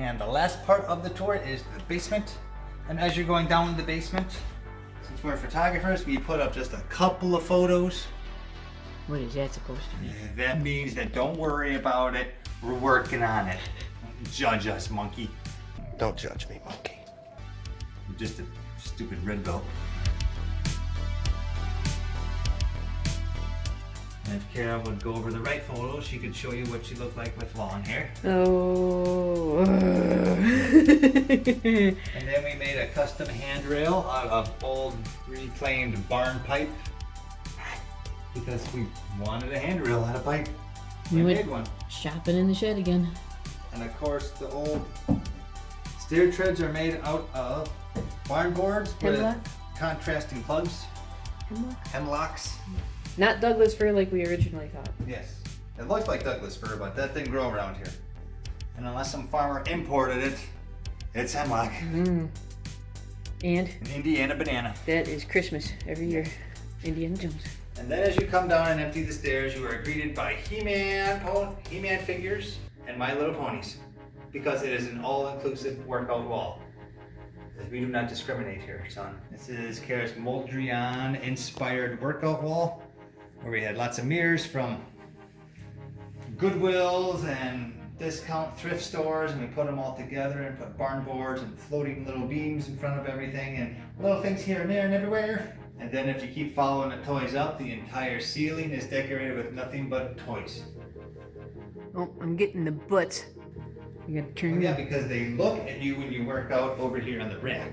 And the last part of the tour is the basement. And as you're going down the basement, since we're photographers, we put up just a couple of photos. What is that supposed to mean? That means that don't worry about it. We're working on it. Don't judge us, monkey. Don't judge me, monkey. I'm just a stupid red belt. And if Kara would go over the right photo, she could show you what she looked like with long hair. Oh. And then we made a custom handrail out of old reclaimed barn pipe because we wanted a handrail out of pipe. We made one. Shopping in the shed again. And of course, the old stair treads are made out of barn boards with contrasting plugs. Hemlocks. Not Douglas fir like we originally thought. Yes. It looks like Douglas fir, but that didn't grow around here. And unless some farmer imported it, it's hemlock. And An Indiana banana. that is Christmas every year. Indiana Jones. And then as you come down and empty the stairs, you are greeted by He-Man figures and My Little Ponies, because it is an all-inclusive workout wall. We do not discriminate here, son. This is Kara's Moldrian-inspired workout wall, where we had lots of mirrors from Goodwills and discount thrift stores, and we put them all together and put barn boards and floating little beams in front of everything and little things here and there and everywhere. And then if you keep following the toys up, the entire ceiling is decorated with nothing but toys. Oh, I'm getting the butts. You gotta turn Yeah, because they look at you when you work out over here on the rack.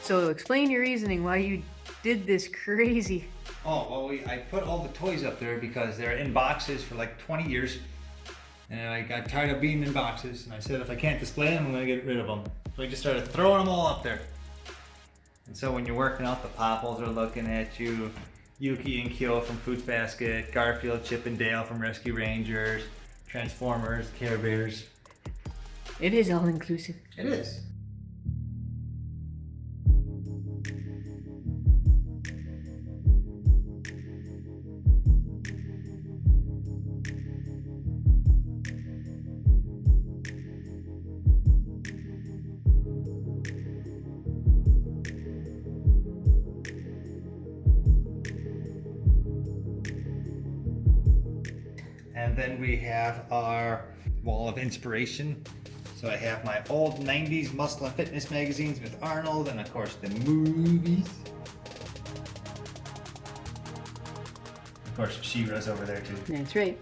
So explain your reasoning why you did this crazy. Oh, well, I put all the toys up there because they're in boxes for like 20 years. And I got tired of being in boxes. And I said, if I can't display them, I'm going to get rid of them. So I just started throwing them all up there. And so when you're working out, the Popples are looking at you. Yuki and Kyo from Fruits Basket. Garfield, Chip and Dale from Rescue Rangers. Transformers, Care Bears. It is all inclusive. It is. And then we have our wall of inspiration. So I have my old 90s muscle and fitness magazines with Arnold, and of course the movies. Of course, She-Ra's over there too. That's right.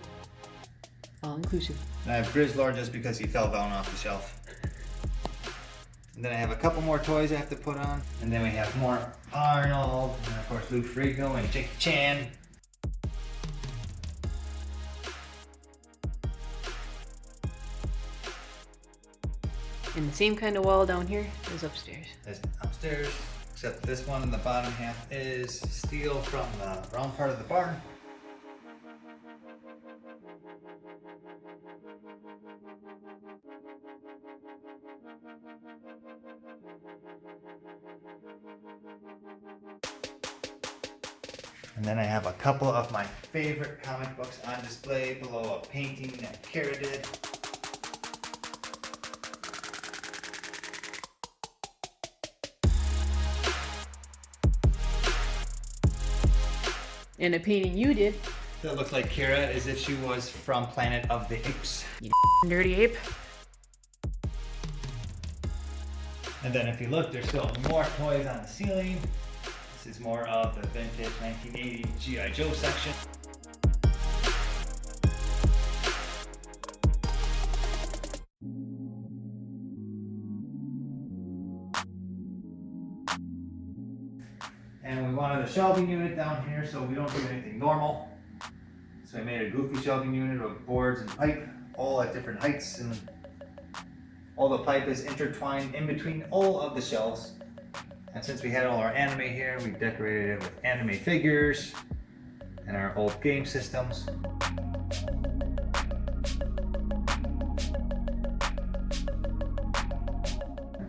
All inclusive. And I have Grizzlord just because he fell down off the shelf. And then I have a couple more toys I have to put on. And then we have more Arnold, and of course Lou Ferrigno and Jackie Chan. And the same kind of wall down here is upstairs. That's upstairs, except this one in the bottom half is steel from the round part of the barn. And then I have a couple of my favorite comic books on display below a painting that Kara did. And a painting you did. That looks like Kara as if she was from Planet of the Apes. You dirty ape. And then if you look, there's still more toys on the ceiling. This is more of the vintage 1980 G.I. Joe section. And we wanted a shelving unit down here so we don't do anything normal. So I made a goofy shelving unit of boards and pipe, all at different heights, and all the pipe is intertwined in between all of the shelves. And since we had all our anime here, we decorated it with anime figures and our old game systems.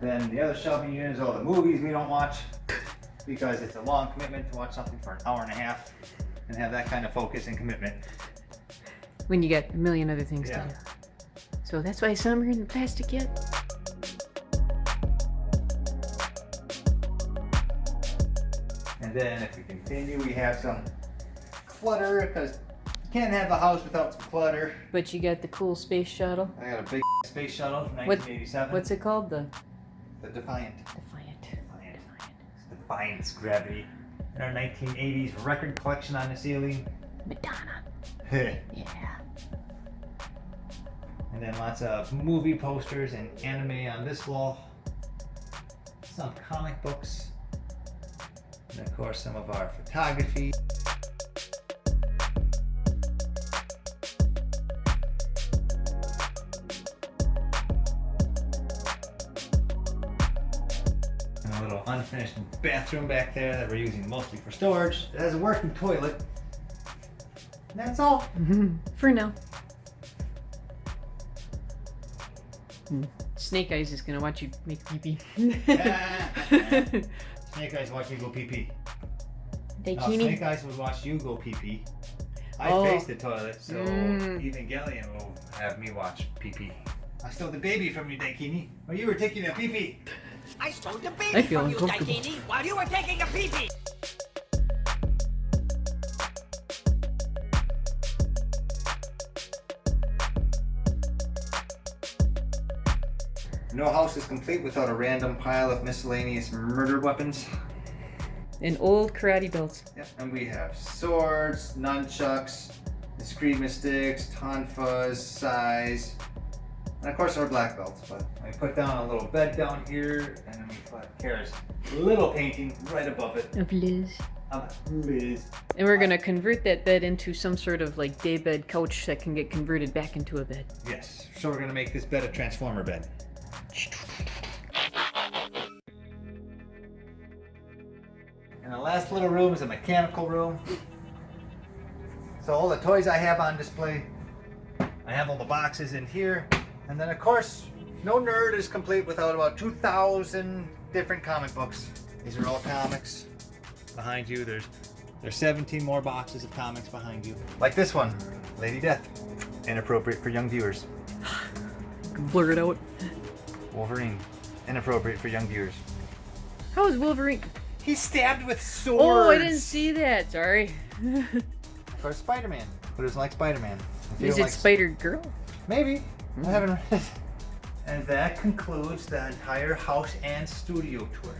then the other shelving unit is all the movies we don't watch because it's a long commitment to watch something for an hour and a half and have that kind of focus and commitment. When you got a million other things Yeah. to do. So that's why some are in the plastic yet. And then if we continue, we have some clutter because you can't have a house without some clutter. But you got the cool space shuttle. I got a big space shuttle from What- 1987. What's it called? The The Defiant. Defiant. Defiance gravity. And our 1980s record collection on the ceiling. Madonna. And Yeah. then lots of movie posters and anime on this wall. Some comic books. And of course some of our photography. And a little unfinished bathroom back there that we're using mostly for storage. It has a working toilet. And that's all. For now. Snake Eyes is gonna watch you make pee pee. Snake Eyes watch me go pee pee. No, Daikini. Snake Eyes would watch you go pee pee. I Oh. face the toilet, so Evangelion will have me watch pee pee. I stole the baby from you, Daikini. While you were taking a pee pee. I stole the I baby feel from you, uncomfortable. Daikini, while you were taking a pee-pee. No house is complete without a random pile of miscellaneous murder weapons. And old karate belts. Yep, and we have swords, nunchucks, eskrima sticks, tonfas, sais, and of course our black belts. But I put down a little bed down here, and then we put Kara's little painting right above it. Of Liz. Of Liz. And we're gonna convert that bed into some sort of like daybed couch that can get converted back into a bed. Yes, so we're gonna make this bed a transformer bed. And the last little room is a mechanical room. So all the toys I have on display, I have all the boxes in here. And then of course, no nerd is complete without about 2,000 different comic books. These are all comics. Behind you, there's 17 more boxes of comics behind you. Like this one, Lady Death. Inappropriate for young viewers. Blur it out. Wolverine. Inappropriate for young viewers. How is Wolverine? He's stabbed with swords. Oh, I didn't see that. Sorry. Or Spider-Man. Who doesn't like Spider-Man? If you Is don't it like- Spider Girl? Maybe. I haven't read it. And that concludes the entire house and studio tour.